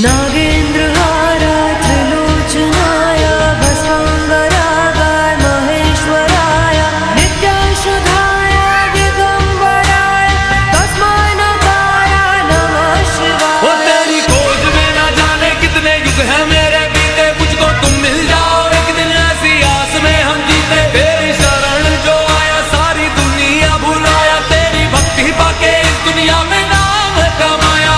नागेन्द्रहाराय त्रिलोचनाय भस्माङ्गरागाय महेश्वराय नित्याशुधाय दिगम्बराय तस्मै नकाय नमः शिवाय। वो तेरी खोज में ना जाने कितने युग हैं मेरे बीते, मुझको तुम मिल जाओ एक दिन ऐसी आस में हम जीते। तेरी शरण जो आया सारी दुनिया भुलाया, तेरी भक्ति पाके इस दुनिया में नाम कमाया।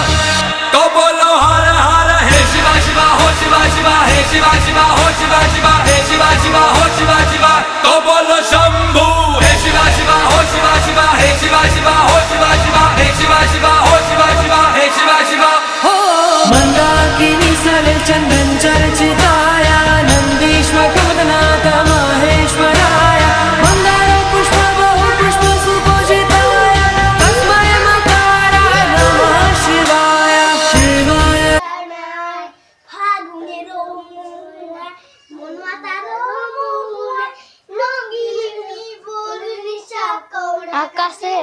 तो बोलो हर हर हे शिवा शिवा हो शिवा शिवा हे शिवा शिवा हो शिवा शिवा हे शिवा शिवा हो शिवा शिवा। तो बोलो शंभू हे शिवा शिवा हो शिवा शिवा हे शिवा शिवा हो शिवा शिवा हे शिवा शिवा हो शिवा शिवा हे शिवा शिवा। मंदाकिनी सलिल चंदन चर्चिताय नंदीश्वरनाथ महेश्वराय मंदार पुष्प बहु पुष्प सुपूजिताय तस्मै मकाराय नमः शिवाय शिवाय। আকাশে